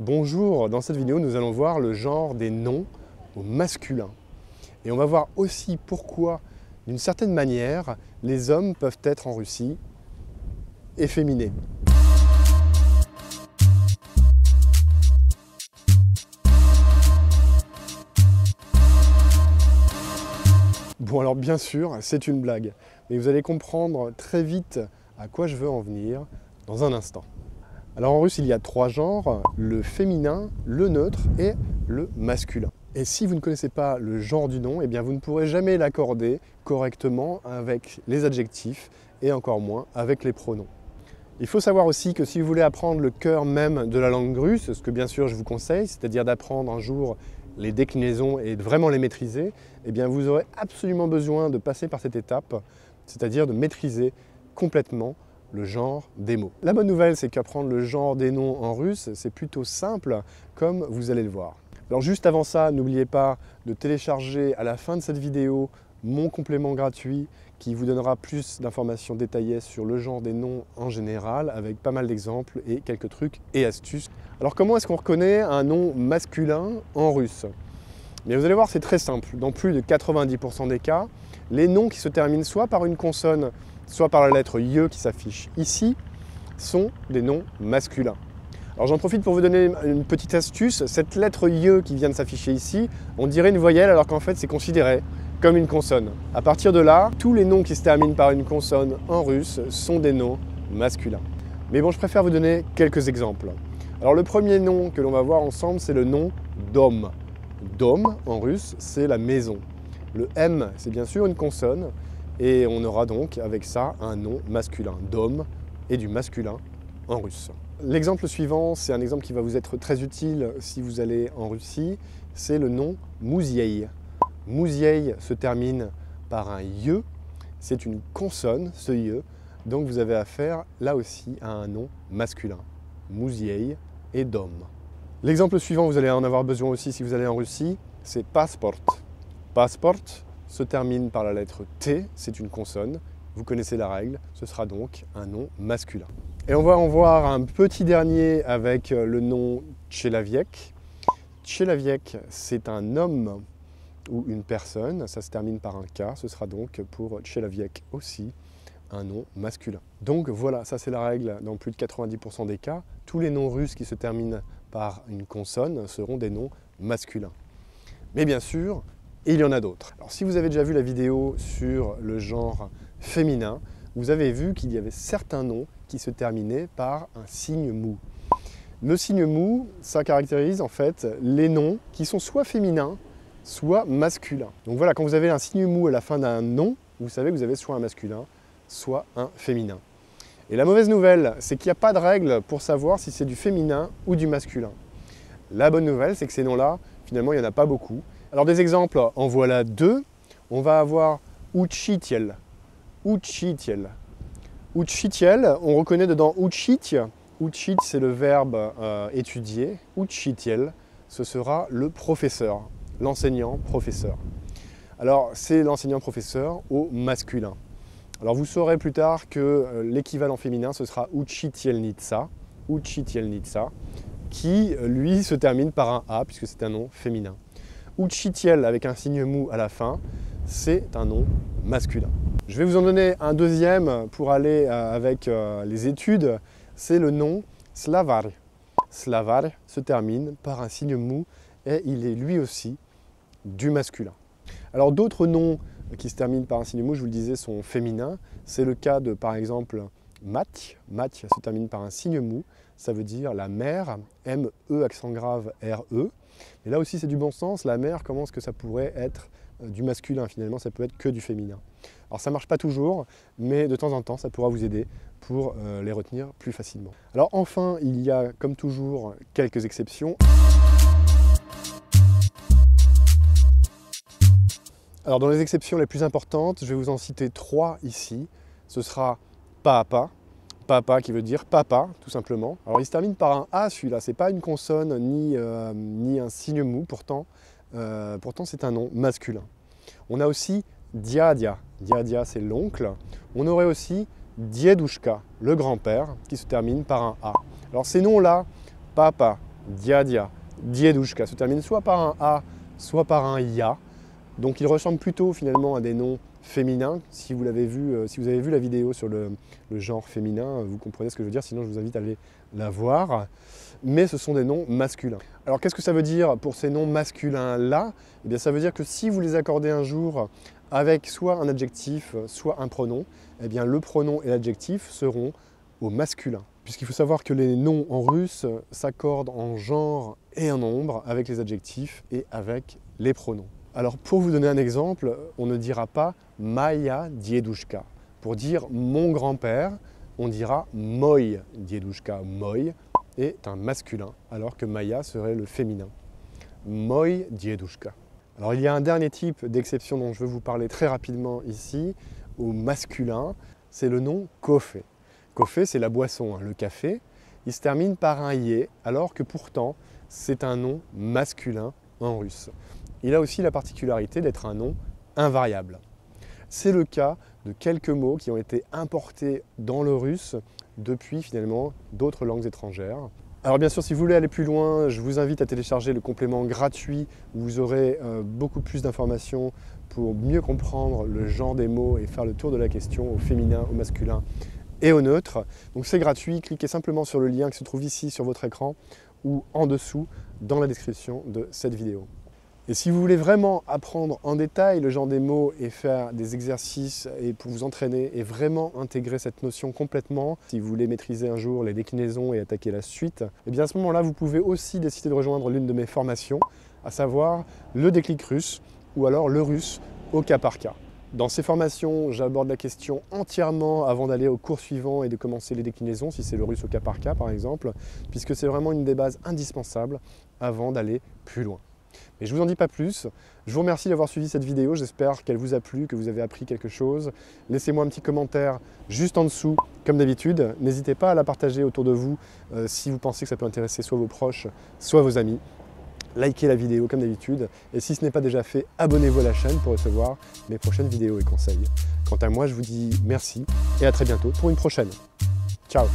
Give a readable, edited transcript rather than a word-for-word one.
Bonjour, dans cette vidéo nous allons voir le genre des noms au masculin. Et on va voir aussi pourquoi, d'une certaine manière, les hommes peuvent être en Russie efféminés. Bon alors bien sûr, c'est une blague, mais vous allez comprendre très vite à quoi je veux en venir dans un instant. Alors en russe, il y a trois genres, le féminin, le neutre et le masculin. Et si vous ne connaissez pas le genre du nom, eh bien vous ne pourrez jamais l'accorder correctement avec les adjectifs et encore moins avec les pronoms. Il faut savoir aussi que si vous voulez apprendre le cœur même de la langue russe, ce que bien sûr je vous conseille, c'est-à-dire d'apprendre un jour les déclinaisons et de vraiment les maîtriser, eh bien vous aurez absolument besoin de passer par cette étape, c'est-à-dire de maîtriser complètement le genre des mots. La bonne nouvelle, c'est qu'apprendre le genre des noms en russe, c'est plutôt simple, comme vous allez le voir. Alors juste avant ça, n'oubliez pas de télécharger à la fin de cette vidéo mon complément gratuit qui vous donnera plus d'informations détaillées sur le genre des noms en général, avec pas mal d'exemples et quelques trucs et astuces. Alors comment est-ce qu'on reconnaît un nom masculin en russe? Mais vous allez voir, c'est très simple. Dans plus de 90% des cas, les noms qui se terminent soit par une consonne, soit par la lettre YE qui s'affiche ici, sont des noms masculins. Alors j'en profite pour vous donner une petite astuce. Cette lettre YE qui vient de s'afficher ici, on dirait une voyelle alors qu'en fait c'est considéré comme une consonne. À partir de là, tous les noms qui se terminent par une consonne en russe sont des noms masculins. Mais bon, je préfère vous donner quelques exemples. Alors le premier nom que l'on va voir ensemble, c'est le nom Dom. Dom en russe, c'est la maison. Le M, c'est bien sûr une consonne. Et on aura donc avec ça un nom masculin, Dom, et du masculin en russe. L'exemple suivant, c'est un exemple qui va vous être très utile si vous allez en Russie, c'est le nom Mouziei. Mouziei se termine par un ye, c'est une consonne, ce ye, donc vous avez affaire là aussi à un nom masculin, Mouziei et Dom. L'exemple suivant, vous allez en avoir besoin aussi si vous allez en Russie, c'est Passport. Passport se termine par la lettre T, c'est une consonne, vous connaissez la règle, ce sera donc un nom masculin. Et on va en voir un petit dernier avec le nom Tchelaviek. Tchelaviek, c'est un homme ou une personne, ça se termine par un K, ce sera donc pour Tchelaviek aussi un nom masculin. Donc voilà, ça c'est la règle dans plus de 90% des cas. Tous les noms russes qui se terminent par une consonne seront des noms masculins. Mais bien sûr, il y en a d'autres. Alors si vous avez déjà vu la vidéo sur le genre féminin, vous avez vu qu'il y avait certains noms qui se terminaient par un signe mou. Le signe mou, ça caractérise en fait les noms qui sont soit féminins, soit masculins. Donc voilà, quand vous avez un signe mou à la fin d'un nom, vous savez que vous avez soit un masculin, soit un féminin. Et la mauvaise nouvelle, c'est qu'il n'y a pas de règle pour savoir si c'est du féminin ou du masculin. La bonne nouvelle, c'est que ces noms-là, finalement, il n'y en a pas beaucoup. Alors des exemples, en voilà deux. On va avoir Uchitiel. Uchitiel. Uchitiel, on reconnaît dedans Uchit. Uchit, c'est le verbe étudier. Uchitiel, ce sera le professeur, l'enseignant-professeur. Alors c'est l'enseignant-professeur au masculin. Alors vous saurez plus tard que l'équivalent féminin, ce sera Uchitielnitsa. Uchitielnitsa, qui lui se termine par un A, puisque c'est un nom féminin. Uchitiel avec un signe mou à la fin, c'est un nom masculin. Je vais vous en donner un deuxième pour aller avec les études, c'est le nom Slavar. Slavar se termine par un signe mou et il est lui aussi du masculin. Alors d'autres noms qui se terminent par un signe mou, je vous le disais, sont féminins. C'est le cas de par exemple Match. Match se termine par un signe mou, ça veut dire la mère, M-E accent grave R-E. Et là aussi c'est du bon sens, la mère, comment est-ce que ça pourrait être du masculin finalement, ça peut être que du féminin. Alors ça ne marche pas toujours, mais de temps en temps ça pourra vous aider pour les retenir plus facilement. Alors enfin, il y a comme toujours quelques exceptions. Alors dans les exceptions les plus importantes, je vais vous en citer trois ici. Ce sera Papa. Papa qui veut dire papa, tout simplement. Alors il se termine par un A celui-là, c'est pas une consonne ni un signe mou, pourtant c'est un nom masculin. On a aussi Diadia, Diadia c'est l'oncle. On aurait aussi Diedushka, le grand-père, qui se termine par un A. Alors ces noms-là, Papa, dia, Diedushka se termine soit par un A, soit par un Ya. Donc il ressemble plutôt finalement à des noms féminins. Si vous l'avez vu, si vous avez vu la vidéo sur le genre féminin, vous comprenez ce que je veux dire, sinon je vous invite à aller la voir. Mais ce sont des noms masculins. Alors qu'est-ce que ça veut dire pour ces noms masculins-là? Eh bien ça veut dire que si vous les accordez un jour avec soit un adjectif, soit un pronom, eh bien le pronom et l'adjectif seront au masculin. Puisqu'il faut savoir que les noms en russe s'accordent en genre et en nombre avec les adjectifs et avec les pronoms. Alors pour vous donner un exemple, on ne dira pas « Maya diedushka ». Pour dire « mon grand-père », on dira « Moy diedushka ». Moy est un masculin, alors que Maya serait le féminin. Moy diedushka. Alors il y a un dernier type d'exception dont je veux vous parler très rapidement ici, au masculin, c'est le nom kofe. Kofe, c'est la boisson, le café. Il se termine par un yé, alors que pourtant, c'est un nom masculin en russe. Il a aussi la particularité d'être un nom invariable. C'est le cas de quelques mots qui ont été importés dans le russe depuis finalement d'autres langues étrangères. Alors bien sûr, si vous voulez aller plus loin, je vous invite à télécharger le complément gratuit où vous aurez beaucoup plus d'informations pour mieux comprendre le genre des mots et faire le tour de la question au féminin, au masculin et au neutre. Donc c'est gratuit, cliquez simplement sur le lien qui se trouve ici sur votre écran ou en dessous dans la description de cette vidéo. Et si vous voulez vraiment apprendre en détail le genre des mots et faire des exercices et pour vous entraîner et vraiment intégrer cette notion complètement, si vous voulez maîtriser un jour les déclinaisons et attaquer la suite, et bien à ce moment-là, vous pouvez aussi décider de rejoindre l'une de mes formations, à savoir le déclic russe ou alors le russe au cas par cas. Dans ces formations, j'aborde la question entièrement avant d'aller au cours suivant et de commencer les déclinaisons, si c'est le russe au cas par cas par exemple, puisque c'est vraiment une des bases indispensables avant d'aller plus loin. Mais je ne vous en dis pas plus. Je vous remercie d'avoir suivi cette vidéo. J'espère qu'elle vous a plu, que vous avez appris quelque chose. Laissez-moi un petit commentaire juste en dessous, comme d'habitude. N'hésitez pas à la partager autour de vous si vous pensez que ça peut intéresser soit vos proches, soit vos amis. Likez la vidéo comme d'habitude. Et si ce n'est pas déjà fait, abonnez-vous à la chaîne pour recevoir mes prochaines vidéos et conseils. Quant à moi, je vous dis merci et à très bientôt pour une prochaine. Ciao!